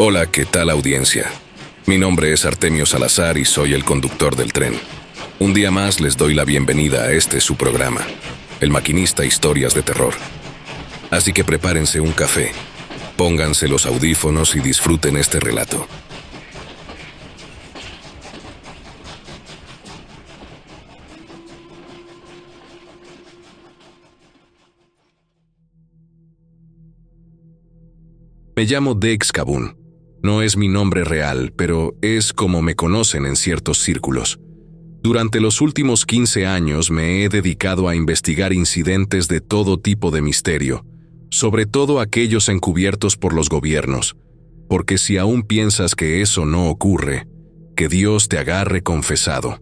Hola, ¿qué tal audiencia? Mi nombre es Artemio Salazar y soy el conductor del tren. Un día más les doy la bienvenida a este su programa, El Maquinista Historias de Terror. Así que prepárense un café, pónganse los audífonos y disfruten este relato. Me llamo Dex Cabún. No es mi nombre real, pero es como me conocen en ciertos círculos. Durante los últimos 15 años me he dedicado a investigar incidentes de todo tipo de misterio, sobre todo aquellos encubiertos por los gobiernos, porque si aún piensas que eso no ocurre, que Dios te agarre confesado.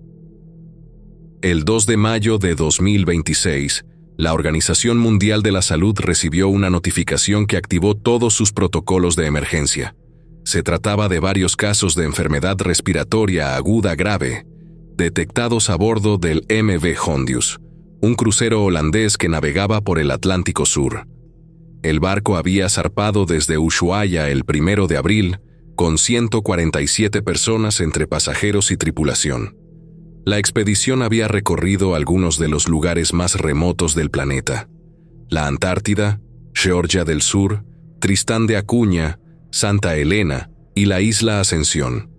El 2 de mayo de 2026, la Organización Mundial de la Salud recibió una notificación que activó todos sus protocolos de emergencia. Se trataba de varios casos de enfermedad respiratoria aguda grave, detectados a bordo del MV Hondius, un crucero holandés que navegaba por el Atlántico Sur. El barco había zarpado desde Ushuaia el 1 de abril, con 147 personas entre pasajeros y tripulación. La expedición había recorrido algunos de los lugares más remotos del planeta: la Antártida, Georgia del Sur, Tristán de Acuña, Santa Elena y la isla Ascensión.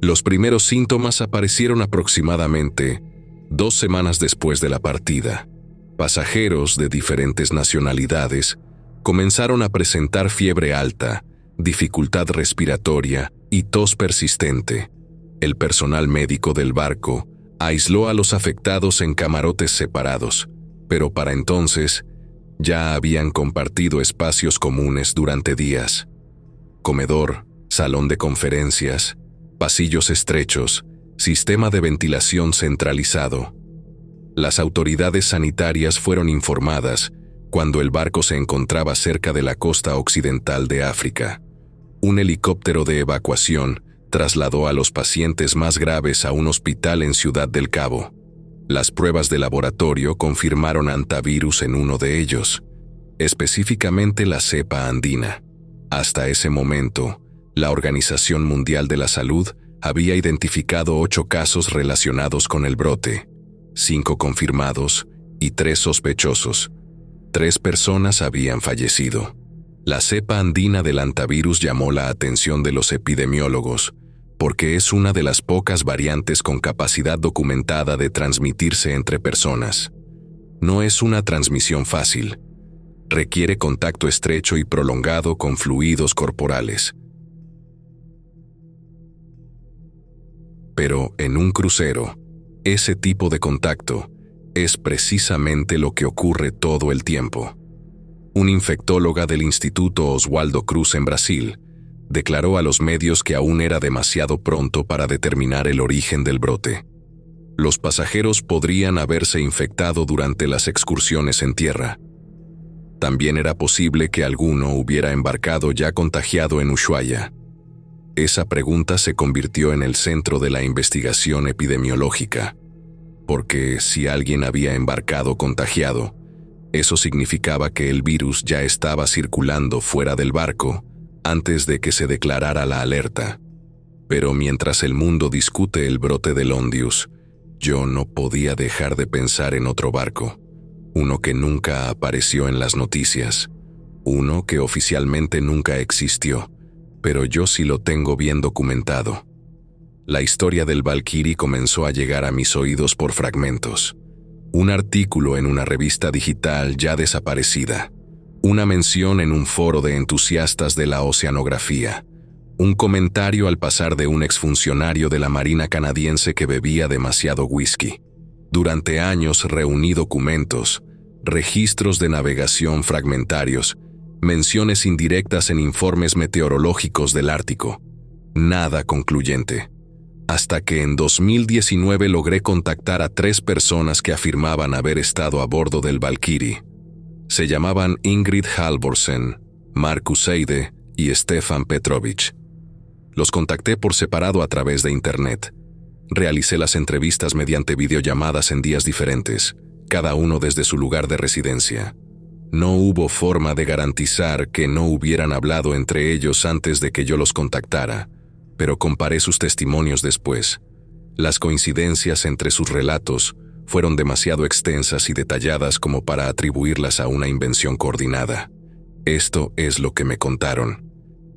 Los primeros síntomas aparecieron aproximadamente 2 semanas después de la partida. Pasajeros de diferentes nacionalidades comenzaron a presentar fiebre alta, dificultad respiratoria y tos persistente. El personal médico del barco aisló a los afectados en camarotes separados, pero para entonces ya habían compartido espacios comunes durante días. Comedor, salón de conferencias, pasillos estrechos, sistema de ventilación centralizado. Las autoridades sanitarias fueron informadas cuando el barco se encontraba cerca de la costa occidental de África. Un helicóptero de evacuación trasladó a los pacientes más graves a un hospital en Ciudad del Cabo. Las pruebas de laboratorio confirmaron hantavirus en uno de ellos, específicamente la cepa andina. Hasta ese momento, la Organización Mundial de la Salud había identificado 8 casos relacionados con el brote, 5 confirmados y 3 sospechosos. 3 personas habían fallecido. La cepa andina del hantavirus llamó la atención de los epidemiólogos, porque es una de las pocas variantes con capacidad documentada de transmitirse entre personas. No es una transmisión fácil. Requiere contacto estrecho y prolongado con fluidos corporales. Pero en un crucero, ese tipo de contacto es precisamente lo que ocurre todo el tiempo. Una infectóloga del Instituto Oswaldo Cruz en Brasil declaró a los medios que aún era demasiado pronto para determinar el origen del brote. Los pasajeros podrían haberse infectado durante las excursiones en tierra. También era posible que alguno hubiera embarcado ya contagiado en Ushuaia. Esa pregunta se convirtió en el centro de la investigación epidemiológica, porque si alguien había embarcado contagiado, eso significaba que el virus ya estaba circulando fuera del barco antes de que se declarara la alerta. Pero mientras el mundo discute el brote del Hondius, yo no podía dejar de pensar en otro barco, uno que nunca apareció en las noticias, uno que oficialmente nunca existió, pero yo sí lo tengo bien documentado. La historia del Valkyrie comenzó a llegar a mis oídos por fragmentos. Un artículo en una revista digital ya desaparecida, una mención en un foro de entusiastas de la oceanografía, un comentario al pasar de un exfuncionario de la Marina canadiense que bebía demasiado whisky. Durante años reuní documentos, registros de navegación fragmentarios, menciones indirectas en informes meteorológicos del Ártico. Nada concluyente. Hasta que en 2019 logré contactar a 3 personas que afirmaban haber estado a bordo del Valkyrie. Se llamaban Ingrid Halvorsen, Markus Eide y Stefan Petrovich. Los contacté por separado a través de Internet. Realicé las entrevistas mediante videollamadas en días diferentes, cada uno desde su lugar de residencia. No hubo forma de garantizar que no hubieran hablado entre ellos antes de que yo los contactara, pero comparé sus testimonios después. Las coincidencias entre sus relatos fueron demasiado extensas y detalladas como para atribuirlas a una invención coordinada. Esto es lo que me contaron.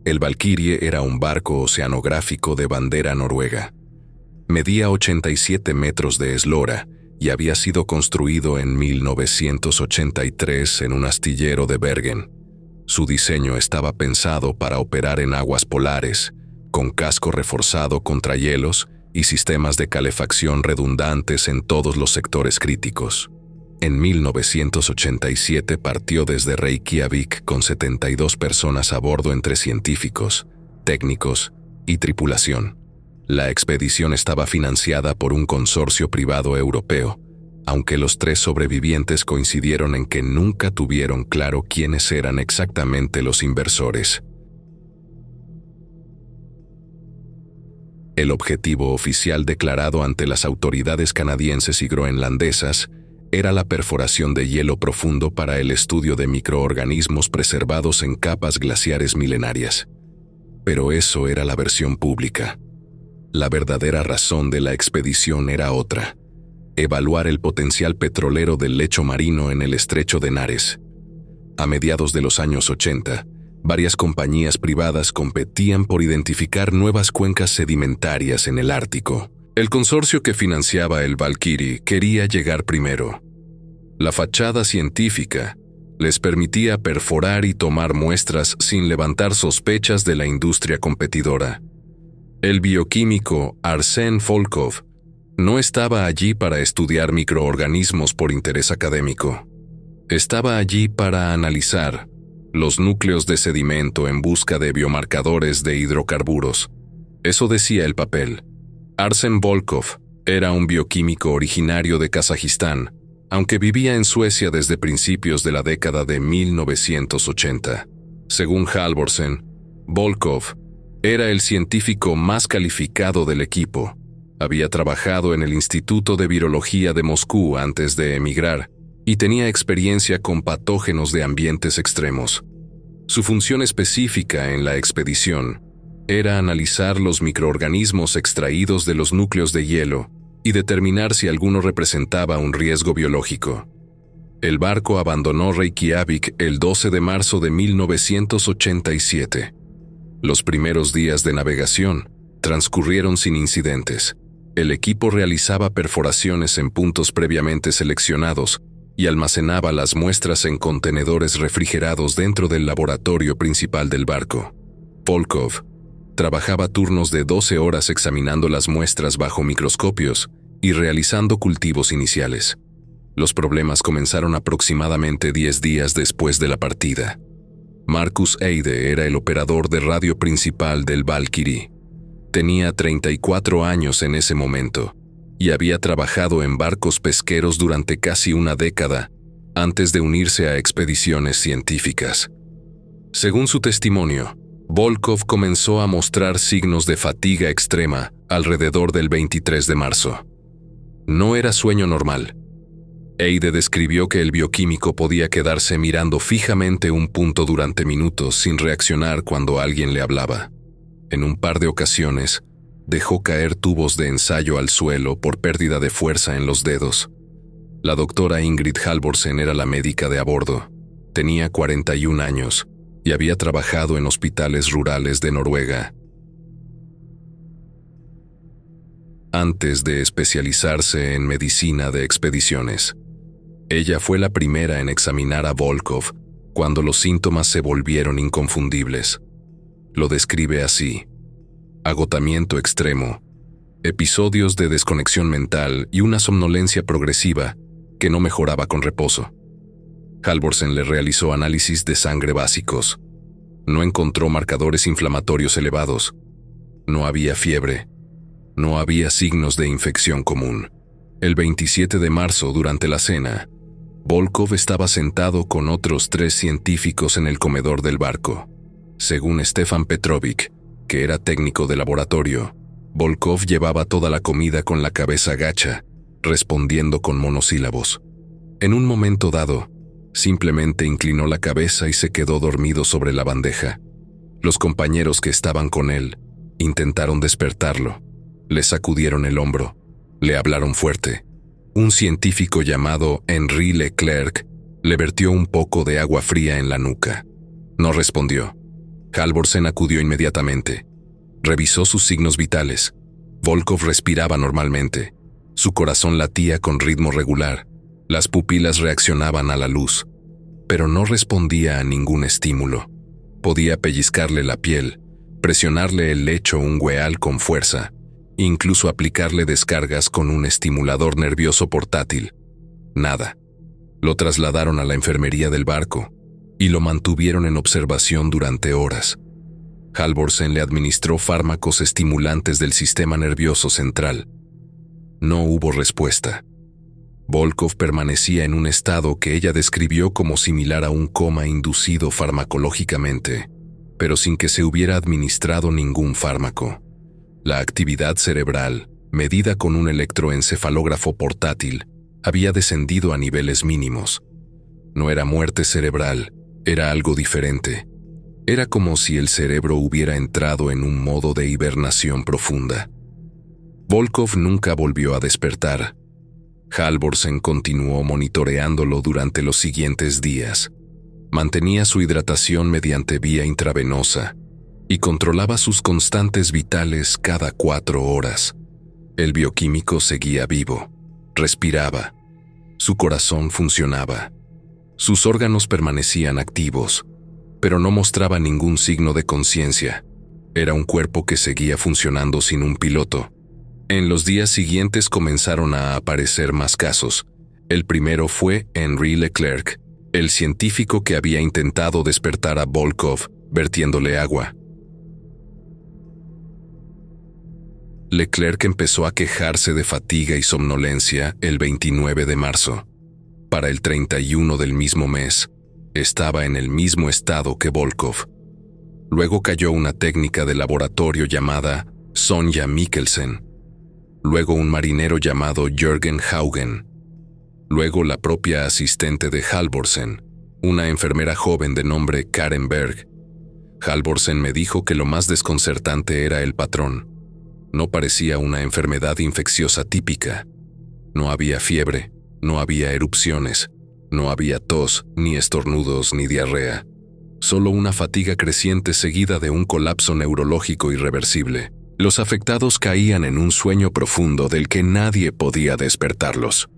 El Valkyrie era un barco oceanográfico de bandera noruega. Medía 87 metros de eslora y había sido construido en 1983 en un astillero de Bergen. Su diseño estaba pensado para operar en aguas polares, con casco reforzado contra hielos y sistemas de calefacción redundantes en todos los sectores críticos. En 1987 partió desde Reykjavik con 72 personas a bordo entre científicos, técnicos y tripulación. La expedición estaba financiada por un consorcio privado europeo, aunque los 3 sobrevivientes coincidieron en que nunca tuvieron claro quiénes eran exactamente los inversores. El objetivo oficial declarado ante las autoridades canadienses y groenlandesas era la perforación de hielo profundo para el estudio de microorganismos preservados en capas glaciares milenarias. Pero eso era la versión pública. La verdadera razón de la expedición era otra: evaluar el potencial petrolero del lecho marino en el estrecho de Nares. A mediados de los años 80, varias compañías privadas competían por identificar nuevas cuencas sedimentarias en el Ártico. El consorcio que financiaba el Valkyrie quería llegar primero. La fachada científica les permitía perforar y tomar muestras sin levantar sospechas de la industria competidora. El bioquímico Arsen Volkov no estaba allí para estudiar microorganismos por interés académico. Estaba allí para analizar los núcleos de sedimento en busca de biomarcadores de hidrocarburos. Eso decía el papel. Arsen Volkov era un bioquímico originario de Kazajistán, aunque vivía en Suecia desde principios de la década de 1980. Según Halvorsen, Volkov era el científico más calificado del equipo. Había trabajado en el Instituto de Virología de Moscú antes de emigrar y tenía experiencia con patógenos de ambientes extremos. Su función específica en la expedición era analizar los microorganismos extraídos de los núcleos de hielo y determinar si alguno representaba un riesgo biológico. El barco abandonó Reykjavik el 12 de marzo de 1987. Los primeros días de navegación transcurrieron sin incidentes. El equipo realizaba perforaciones en puntos previamente seleccionados y almacenaba las muestras en contenedores refrigerados dentro del laboratorio principal del barco. Volkov trabajaba turnos de 12 horas examinando las muestras bajo microscopios y realizando cultivos iniciales. Los problemas comenzaron aproximadamente 10 días después de la partida. Marcus Eide era el operador de radio principal del Valkyrie. Tenía 34 años en ese momento y había trabajado en barcos pesqueros durante casi una década antes de unirse a expediciones científicas. Según su testimonio, Volkov comenzó a mostrar signos de fatiga extrema alrededor del 23 de marzo. No era sueño normal. Eide describió que el bioquímico podía quedarse mirando fijamente un punto durante minutos sin reaccionar cuando alguien le hablaba. En un par de ocasiones, dejó caer tubos de ensayo al suelo por pérdida de fuerza en los dedos. La doctora Ingrid Halvorsen era la médica de a bordo. Tenía 41 años y había trabajado en hospitales rurales de Noruega. Antes de especializarse en medicina de expediciones, ella fue la primera en examinar a Volkov cuando los síntomas se volvieron inconfundibles. Lo describe así: agotamiento extremo, episodios de desconexión mental y una somnolencia progresiva que no mejoraba con reposo. Halvorsen le realizó análisis de sangre básicos. No encontró marcadores inflamatorios elevados. No había fiebre. No había signos de infección común. El 27 de marzo, durante la cena, Volkov estaba sentado con otros 3 científicos en el comedor del barco. Según Stefan Petrovic, que era técnico de laboratorio, Volkov llevaba toda la comida con la cabeza gacha, respondiendo con monosílabos. En un momento dado, Simplemente inclinó la cabeza y se quedó dormido sobre la bandeja. Los compañeros que estaban con él intentaron despertarlo. Le sacudieron el hombro. Le hablaron fuerte. Un científico llamado Henri Leclerc le vertió un poco de agua fría en la nuca. No respondió. Halvorsen acudió inmediatamente. Revisó sus signos vitales. Volkov respiraba normalmente. Su corazón latía con ritmo regular. Las pupilas reaccionaban a la luz, pero no respondía a ningún estímulo. Podía pellizcarle la piel, presionarle el lecho ungueal con fuerza, incluso aplicarle descargas con un estimulador nervioso portátil. Nada. Lo trasladaron a la enfermería del barco y lo mantuvieron en observación durante horas. Halvorsen le administró fármacos estimulantes del sistema nervioso central. No hubo respuesta. Volkov permanecía en un estado que ella describió como similar a un coma inducido farmacológicamente, pero sin que se hubiera administrado ningún fármaco. La actividad cerebral, medida con un electroencefalógrafo portátil, había descendido a niveles mínimos. No era muerte cerebral, era algo diferente. Era como si el cerebro hubiera entrado en un modo de hibernación profunda. Volkov nunca volvió a despertar. Halvorsen continuó monitoreándolo durante los siguientes días. Mantenía su hidratación mediante vía intravenosa y controlaba sus constantes vitales cada 4 horas. El bioquímico seguía vivo, respiraba, su corazón funcionaba. Sus órganos permanecían activos, pero no mostraba ningún signo de conciencia. Era un cuerpo que seguía funcionando sin un piloto. En los días siguientes comenzaron a aparecer más casos. El primero fue Henri Leclerc, el científico que había intentado despertar a Volkov vertiéndole agua. Leclerc empezó a quejarse de fatiga y somnolencia el 29 de marzo. Para el 31 del mismo mes, estaba en el mismo estado que Volkov. Luego cayó una técnica de laboratorio llamada Sonja Mikkelsen. Luego un marinero llamado Jürgen Haugen. Luego la propia asistente de Halvorsen, una enfermera joven de nombre Karen Berg. Halvorsen me dijo que lo más desconcertante era el patrón. No parecía una enfermedad infecciosa típica. No había fiebre, no había erupciones, no había tos, ni estornudos, ni diarrea. Solo una fatiga creciente seguida de un colapso neurológico irreversible. Los afectados caían en un sueño profundo del que nadie podía despertarlos.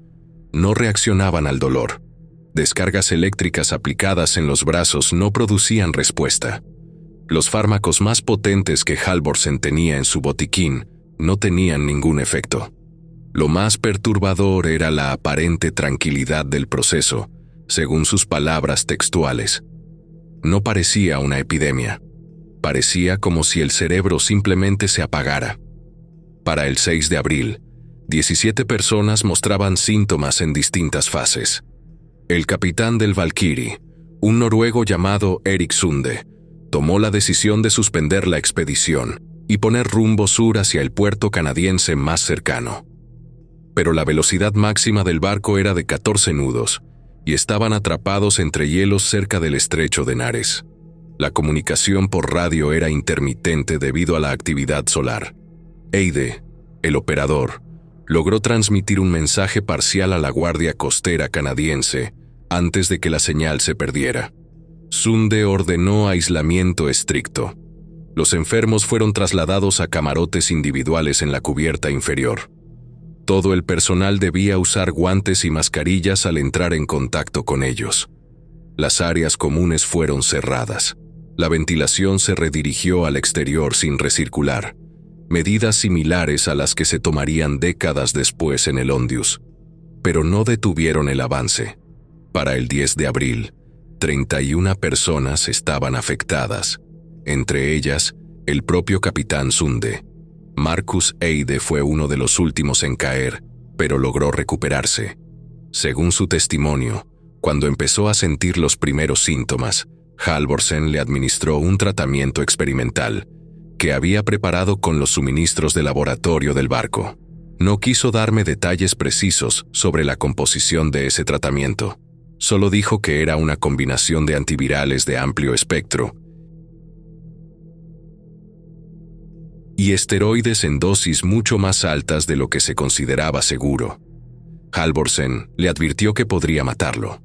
No reaccionaban al dolor. Descargas eléctricas aplicadas en los brazos no producían respuesta. Los fármacos más potentes que Halvorsen tenía en su botiquín no tenían ningún efecto. Lo más perturbador era la aparente tranquilidad del proceso, según sus palabras textuales. No parecía una epidemia. Parecía como si el cerebro simplemente se apagara. Para el 6 de abril, 17 personas mostraban síntomas en distintas fases. El capitán del Valkyrie, un noruego llamado Erik Sunde, tomó la decisión de suspender la expedición y poner rumbo sur hacia el puerto canadiense más cercano. Pero la velocidad máxima del barco era de 14 nudos y estaban atrapados entre hielos cerca del estrecho de Nares. La comunicación por radio era intermitente debido a la actividad solar. Eide, el operador, logró transmitir un mensaje parcial a la Guardia Costera canadiense antes de que la señal se perdiera. Sunde ordenó aislamiento estricto. Los enfermos fueron trasladados a camarotes individuales en la cubierta inferior. Todo el personal debía usar guantes y mascarillas al entrar en contacto con ellos. Las áreas comunes fueron cerradas. La ventilación se redirigió al exterior sin recircular, medidas similares a las que se tomarían décadas después en el Ondius. Pero no detuvieron el avance. Para el 10 de abril, 31 personas estaban afectadas, entre ellas el propio capitán Sunde. Marcus Eide fue uno de los últimos en caer, pero logró recuperarse. Según su testimonio, cuando empezó a sentir los primeros síntomas, Halvorsen le administró un tratamiento experimental que había preparado con los suministros de laboratorio del barco. No quiso darme detalles precisos sobre la composición de ese tratamiento. Solo dijo que era una combinación de antivirales de amplio espectro y esteroides en dosis mucho más altas de lo que se consideraba seguro. Halvorsen le advirtió que podría matarlo.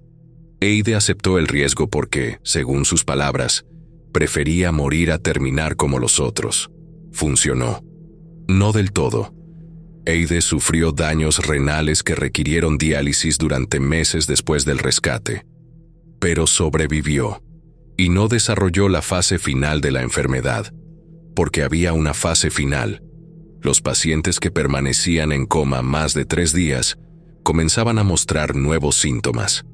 Eide aceptó el riesgo porque, según sus palabras, prefería morir a terminar como los otros. Funcionó. No del todo. Eide sufrió daños renales que requirieron diálisis durante meses después del rescate. Pero sobrevivió y no desarrolló la fase final de la enfermedad, porque había una fase final. Los pacientes que permanecían en coma más de 3 días comenzaban a mostrar nuevos síntomas.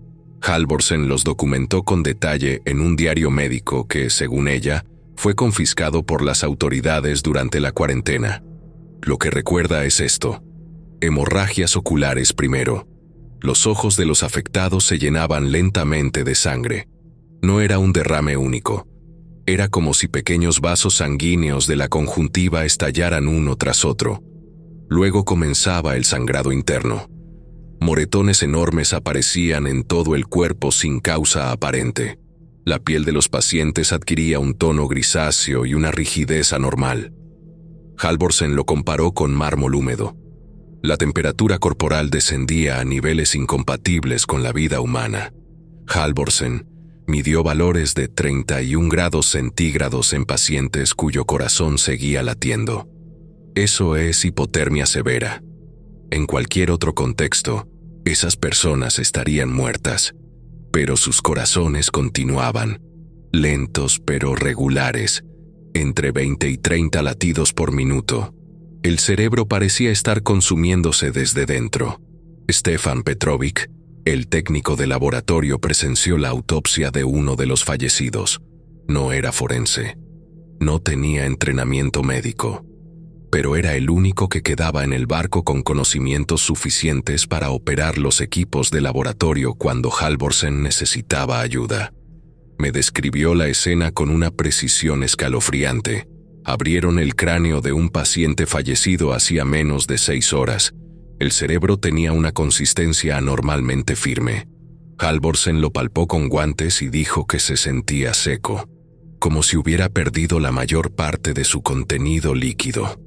Halvorsen los documentó con detalle en un diario médico que, según ella, fue confiscado por las autoridades durante la cuarentena. Lo que recuerda es esto: hemorragias oculares primero. Los ojos de los afectados se llenaban lentamente de sangre. No era un derrame único. Era como si pequeños vasos sanguíneos de la conjuntiva estallaran uno tras otro. Luego comenzaba el sangrado interno. Moretones enormes aparecían en todo el cuerpo sin causa aparente. La piel de los pacientes adquiría un tono grisáceo y una rigidez anormal. Halvorsen lo comparó con mármol húmedo. La temperatura corporal descendía a niveles incompatibles con la vida humana. Halvorsen midió valores de 31 grados centígrados en pacientes cuyo corazón seguía latiendo. Eso es hipotermia severa. En cualquier otro contexto, esas personas estarían muertas, pero sus corazones continuaban, lentos pero regulares, entre 20 y 30 latidos por minuto. El cerebro parecía estar consumiéndose desde dentro. Stefan Petrovic, el técnico de laboratorio, presenció la autopsia de uno de los fallecidos. No era forense. No tenía entrenamiento médico, pero era el único que quedaba en el barco con conocimientos suficientes para operar los equipos de laboratorio cuando Halvorsen necesitaba ayuda. Me describió la escena con una precisión escalofriante. Abrieron el cráneo de un paciente fallecido hacía menos de 6 horas. El cerebro tenía una consistencia anormalmente firme. Halvorsen lo palpó con guantes y dijo que se sentía seco, como si hubiera perdido la mayor parte de su contenido líquido.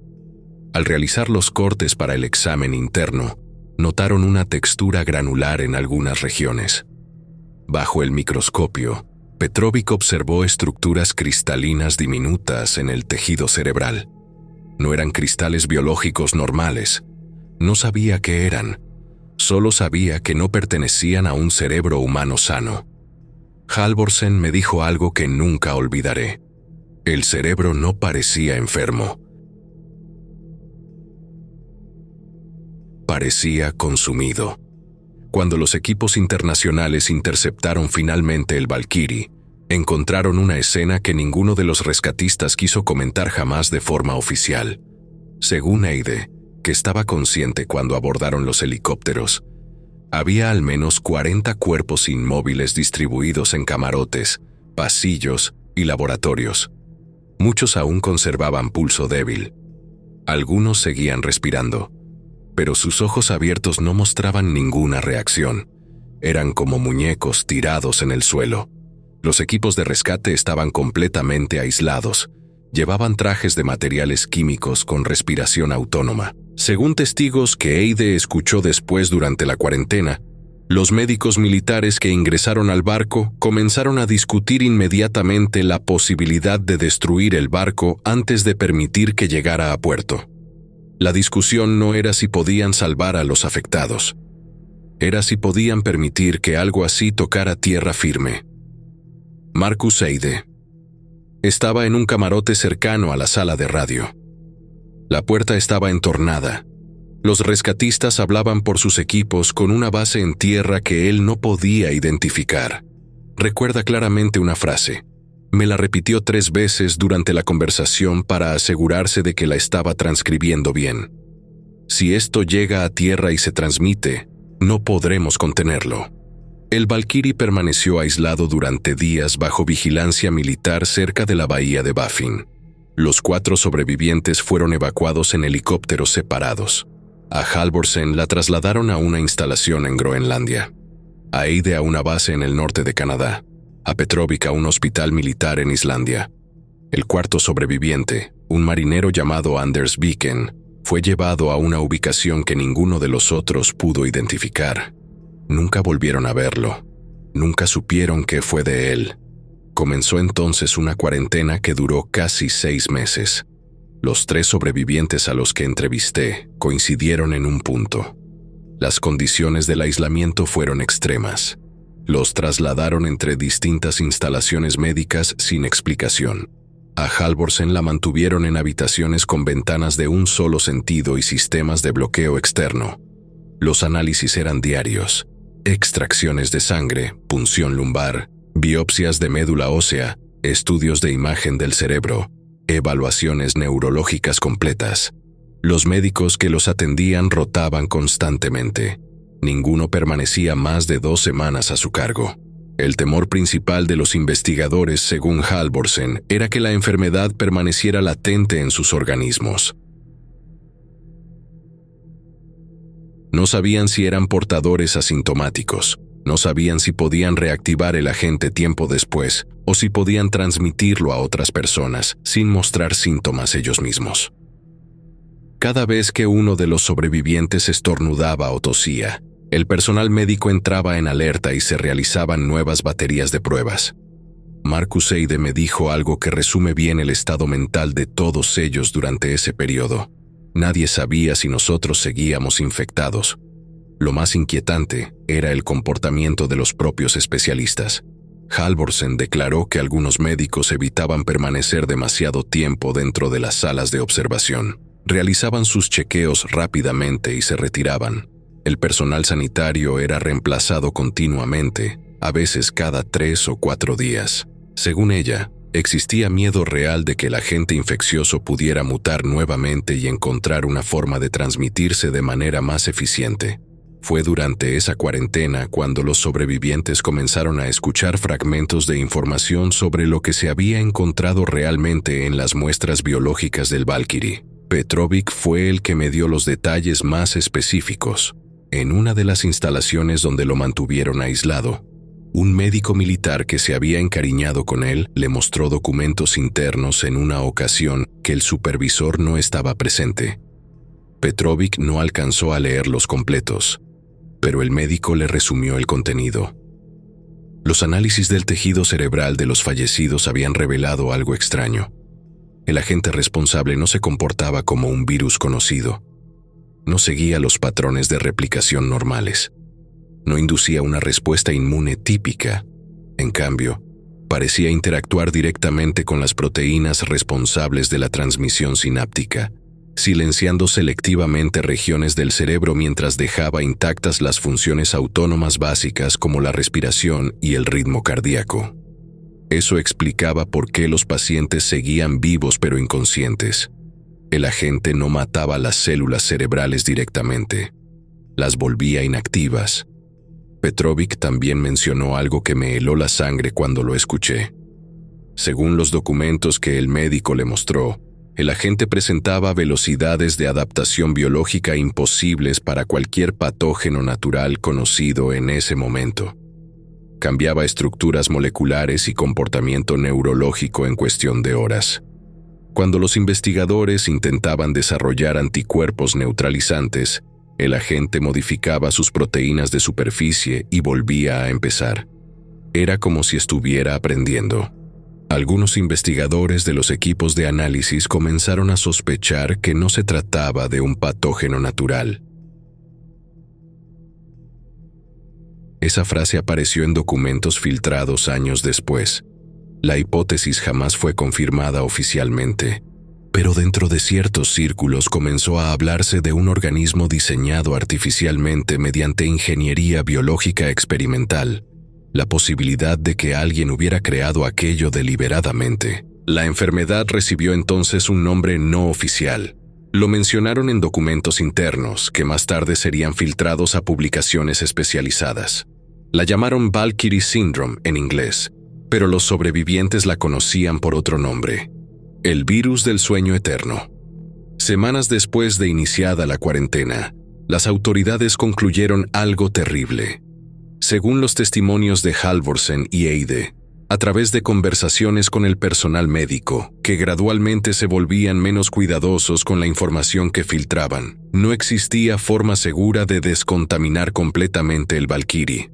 Al realizar los cortes para el examen interno, notaron una textura granular en algunas regiones. Bajo el microscopio, Petrovic observó estructuras cristalinas diminutas en el tejido cerebral. No eran cristales biológicos normales. No sabía qué eran. Solo sabía que no pertenecían a un cerebro humano sano. Halvorsen me dijo algo que nunca olvidaré. El cerebro no parecía enfermo. Parecía consumido. Cuando los equipos internacionales interceptaron finalmente el Valkyrie, encontraron una escena que ninguno de los rescatistas quiso comentar jamás de forma oficial. Según Eide, que estaba consciente cuando abordaron los helicópteros, había al menos 40 cuerpos inmóviles distribuidos en camarotes, pasillos y laboratorios. Muchos aún conservaban pulso débil. Algunos seguían respirando, pero sus ojos abiertos no mostraban ninguna reacción. Eran como muñecos tirados en el suelo. Los equipos de rescate estaban completamente aislados. Llevaban trajes de materiales químicos con respiración autónoma. Según testigos que Eide escuchó después durante la cuarentena, los médicos militares que ingresaron al barco comenzaron a discutir inmediatamente la posibilidad de destruir el barco antes de permitir que llegara a puerto. La discusión no era si podían salvar a los afectados. Era si podían permitir que algo así tocara tierra firme. Marcus Eide estaba en un camarote cercano a la sala de radio. La puerta estaba entornada. Los rescatistas hablaban por sus equipos con una base en tierra que él no podía identificar. Recuerda claramente una frase. Me la repitió 3 veces durante la conversación para asegurarse de que la estaba transcribiendo bien. Si esto llega a tierra y se transmite, no podremos contenerlo. El Valkyrie permaneció aislado durante días bajo vigilancia militar cerca de la bahía de Baffin. Los 4 sobrevivientes fueron evacuados en helicópteros separados. A Halvorsen la trasladaron a una instalación en Groenlandia. a Eide a una base en el norte de Canadá, a Petrovic a un hospital militar en Islandia. El cuarto sobreviviente, un marinero llamado Anders Viken, fue llevado a una ubicación que ninguno de los otros pudo identificar. Nunca volvieron a verlo. Nunca supieron qué fue de él. Comenzó entonces una cuarentena que duró casi 6 meses. Los 3 sobrevivientes a los que entrevisté coincidieron en un punto. Las condiciones del aislamiento fueron extremas. Los trasladaron entre distintas instalaciones médicas sin explicación. A Halvorsen la mantuvieron en habitaciones con ventanas de un solo sentido y sistemas de bloqueo externo. Los análisis eran diarios: extracciones de sangre, punción lumbar, biopsias de médula ósea, estudios de imagen del cerebro, evaluaciones neurológicas completas. Los médicos que los atendían rotaban constantemente. Ninguno permanecía más de 2 semanas a su cargo. El temor principal de los investigadores, según Halvorsen, era que la enfermedad permaneciera latente en sus organismos. No sabían si eran portadores asintomáticos, no sabían si podían reactivar el agente tiempo después o si podían transmitirlo a otras personas sin mostrar síntomas ellos mismos. Cada vez que uno de los sobrevivientes estornudaba o tosía, el personal médico entraba en alerta y se realizaban nuevas baterías de pruebas. Markus Eide me dijo algo que resume bien el estado mental de todos ellos durante ese periodo. Nadie sabía si nosotros seguíamos infectados. Lo más inquietante era el comportamiento de los propios especialistas. Halvorsen declaró que algunos médicos evitaban permanecer demasiado tiempo dentro de las salas de observación. Realizaban sus chequeos rápidamente y se retiraban. El personal sanitario era reemplazado continuamente, a veces cada 3 o 4 días. Según ella, existía miedo real de que el agente infeccioso pudiera mutar nuevamente y encontrar una forma de transmitirse de manera más eficiente. Fue durante esa cuarentena cuando los sobrevivientes comenzaron a escuchar fragmentos de información sobre lo que se había encontrado realmente en las muestras biológicas del Valkyrie. Petrovic fue el que me dio los detalles más específicos. En una de las instalaciones donde lo mantuvieron aislado, un médico militar que se había encariñado con él le mostró documentos internos en una ocasión que el supervisor no estaba presente. Petrovic no alcanzó a leerlos completos, pero el médico le resumió el contenido. Los análisis del tejido cerebral de los fallecidos habían revelado algo extraño. El agente responsable no se comportaba como un virus conocido. No seguía los patrones de replicación normales. No inducía una respuesta inmune típica. En cambio, parecía interactuar directamente con las proteínas responsables de la transmisión sináptica, silenciando selectivamente regiones del cerebro mientras dejaba intactas las funciones autónomas básicas como la respiración y el ritmo cardíaco. Eso explicaba por qué los pacientes seguían vivos pero inconscientes. El agente no mataba las células cerebrales directamente, las volvía inactivas. Petrovic también mencionó algo que me heló la sangre cuando lo escuché. Según los documentos que el médico le mostró, el agente presentaba velocidades de adaptación biológica imposibles para cualquier patógeno natural conocido en ese momento. Cambiaba estructuras moleculares y comportamiento neurológico en cuestión de horas. Cuando los investigadores intentaban desarrollar anticuerpos neutralizantes, el agente modificaba sus proteínas de superficie y volvía a empezar. Era como si estuviera aprendiendo. Algunos investigadores de los equipos de análisis comenzaron a sospechar que no se trataba de un patógeno natural. Esa frase apareció en documentos filtrados años después. La hipótesis jamás fue confirmada oficialmente, pero dentro de ciertos círculos comenzó a hablarse de un organismo diseñado artificialmente mediante ingeniería biológica experimental, la posibilidad de que alguien hubiera creado aquello deliberadamente. La enfermedad recibió entonces un nombre no oficial. Lo mencionaron en documentos internos que más tarde serían filtrados a publicaciones especializadas. La llamaron Valkyrie Syndrome en inglés, pero los sobrevivientes la conocían por otro nombre: el virus del sueño eterno. Semanas después de iniciada la cuarentena, las autoridades concluyeron algo terrible. Según los testimonios de Halvorsen y Eide, a través de conversaciones con el personal médico, que gradualmente se volvían menos cuidadosos con la información que filtraban, no existía forma segura de descontaminar completamente el Valkyrie.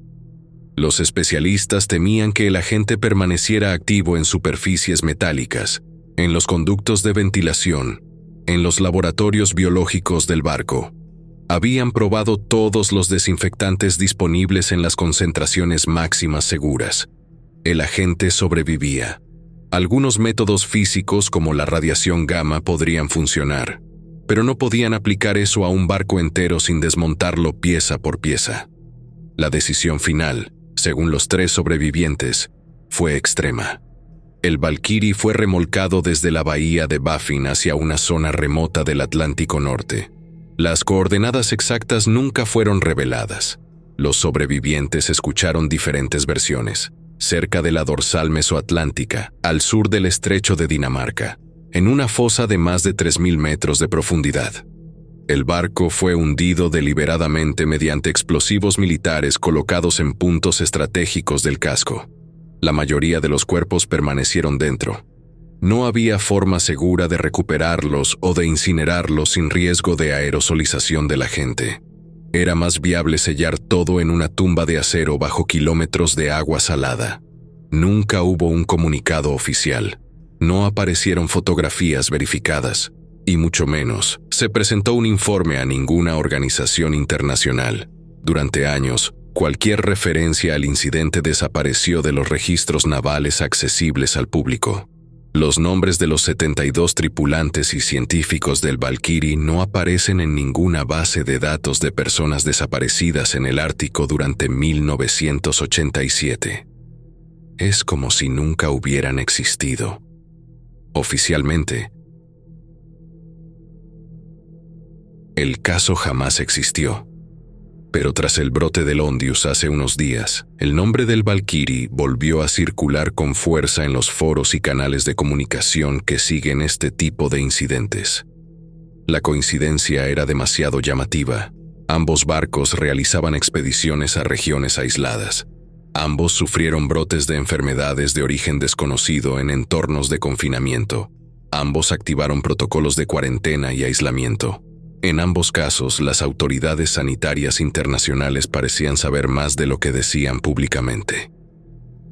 Los especialistas temían que el agente permaneciera activo en superficies metálicas, en los conductos de ventilación, en los laboratorios biológicos del barco. Habían probado todos los desinfectantes disponibles en las concentraciones máximas seguras. El agente sobrevivía. Algunos métodos físicos como la radiación gamma podrían funcionar, pero no podían aplicar eso a un barco entero sin desmontarlo pieza por pieza. La decisión final, según los 3 sobrevivientes, fue extrema. El Valkyrie fue remolcado desde la bahía de Baffin hacia una zona remota del Atlántico Norte. Las coordenadas exactas nunca fueron reveladas. Los sobrevivientes escucharon diferentes versiones. Cerca de la dorsal mesoatlántica, al sur del estrecho de Dinamarca, en una fosa de más de 3.000 metros de profundidad. El barco fue hundido deliberadamente mediante explosivos militares colocados en puntos estratégicos del casco. La mayoría de los cuerpos permanecieron dentro. No había forma segura de recuperarlos o de incinerarlos sin riesgo de aerosolización de la gente. Era más viable sellar todo en una tumba de acero bajo kilómetros de agua salada. Nunca hubo un comunicado oficial. No aparecieron fotografías verificadas, y mucho menos se presentó un informe a ninguna organización internacional. Durante años, cualquier referencia al incidente desapareció de los registros navales accesibles al público. Los nombres de los 72 tripulantes y científicos del Valkyrie no aparecen en ninguna base de datos de personas desaparecidas en el Ártico durante 1987. Es como si nunca hubieran existido. Oficialmente, el caso jamás existió. Pero tras el brote del Ondius hace unos días, el nombre del Valkyrie volvió a circular con fuerza en los foros y canales de comunicación que siguen este tipo de incidentes. La coincidencia era demasiado llamativa. Ambos barcos realizaban expediciones a regiones aisladas. Ambos sufrieron brotes de enfermedades de origen desconocido en entornos de confinamiento. Ambos activaron protocolos de cuarentena y aislamiento. En ambos casos, las autoridades sanitarias internacionales parecían saber más de lo que decían públicamente.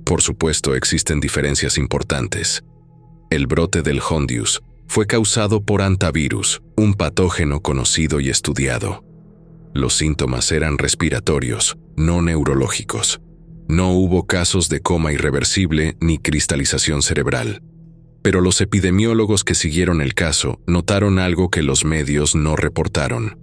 Por supuesto, existen diferencias importantes. El brote del Hondius fue causado por hantavirus, un patógeno conocido y estudiado. Los síntomas eran respiratorios, no neurológicos. No hubo casos de coma irreversible ni cristalización cerebral. Pero los epidemiólogos que siguieron el caso notaron algo que los medios no reportaron.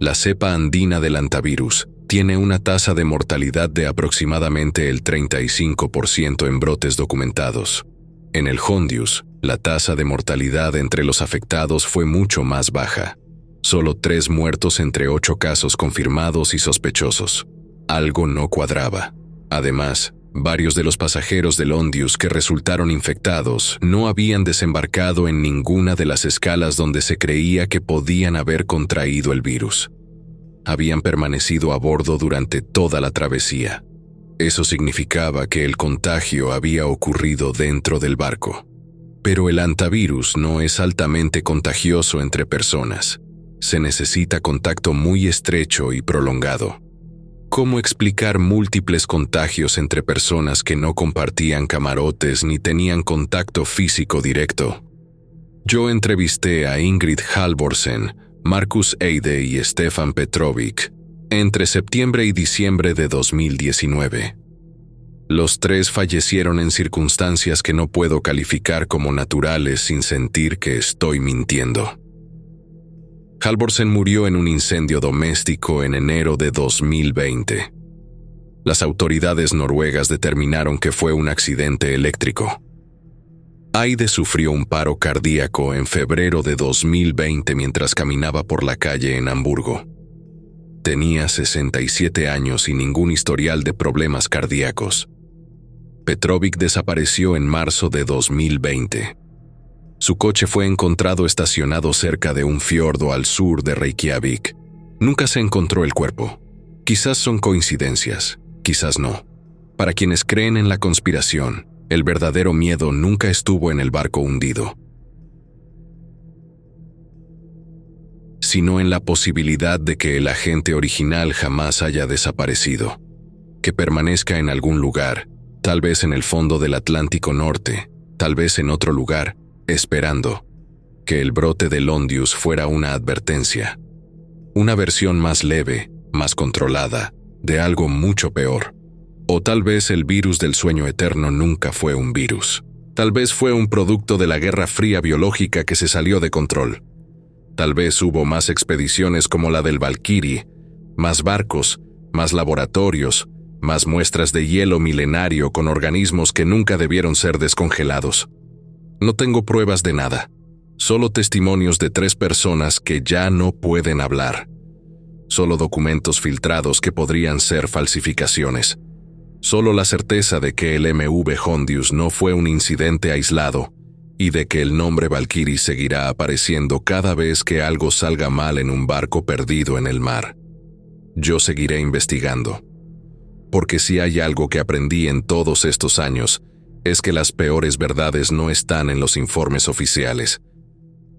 La cepa andina del hantavirus tiene una tasa de mortalidad de aproximadamente el 35% en brotes documentados. En el Hondius, la tasa de mortalidad entre los afectados fue mucho más baja. Solo 3 muertos entre 8 casos confirmados y sospechosos. Algo no cuadraba. Además, varios de los pasajeros del Ondius que resultaron infectados no habían desembarcado en ninguna de las escalas donde se creía que podían haber contraído el virus. Habían permanecido a bordo durante toda la travesía. Eso significaba que el contagio había ocurrido dentro del barco. Pero el hantavirus no es altamente contagioso entre personas. Se necesita contacto muy estrecho y prolongado. ¿Cómo explicar múltiples contagios entre personas que no compartían camarotes ni tenían contacto físico directo? Yo entrevisté a Ingrid Halvorsen, Markus Eide y Stefan Petrovic entre septiembre y diciembre de 2019. Los 3 fallecieron en circunstancias que no puedo calificar como naturales sin sentir que estoy mintiendo. Halvorsen murió en un incendio doméstico en enero de 2020. Las autoridades noruegas determinaron que fue un accidente eléctrico. Eide sufrió un paro cardíaco en febrero de 2020 mientras caminaba por la calle en Hamburgo. Tenía 67 años y ningún historial de problemas cardíacos. Petrovic desapareció en marzo de 2020. Su coche fue encontrado estacionado cerca de un fiordo al sur de Reykjavik. Nunca se encontró el cuerpo. Quizás son coincidencias. Quizás no. Para quienes creen en la conspiración, el verdadero miedo nunca estuvo en el barco hundido, sino en la posibilidad de que el agente original jamás haya desaparecido, que permanezca en algún lugar, tal vez en el fondo del Atlántico Norte, tal vez en otro lugar, esperando que el brote del Ondius fuera una advertencia, una versión más leve, más controlada, de algo mucho peor. O tal vez el virus del sueño eterno nunca fue un virus. Tal vez fue un producto de la Guerra Fría biológica que se salió de control. Tal vez hubo más expediciones como la del Valkyrie, más barcos, más laboratorios, más muestras de hielo milenario con organismos que nunca debieron ser descongelados. No tengo pruebas de nada, solo testimonios de 3 personas que ya no pueden hablar. Solo documentos filtrados que podrían ser falsificaciones. Solo la certeza de que el MV Hondius no fue un incidente aislado y de que el nombre Valkyrie seguirá apareciendo cada vez que algo salga mal en un barco perdido en el mar. Yo seguiré investigando, porque si hay algo que aprendí en todos estos años, es que las peores verdades no están en los informes oficiales.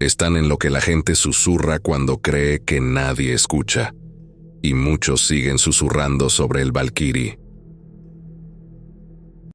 Están en lo que la gente susurra cuando cree que nadie escucha. Y muchos siguen susurrando sobre el Valkyrie.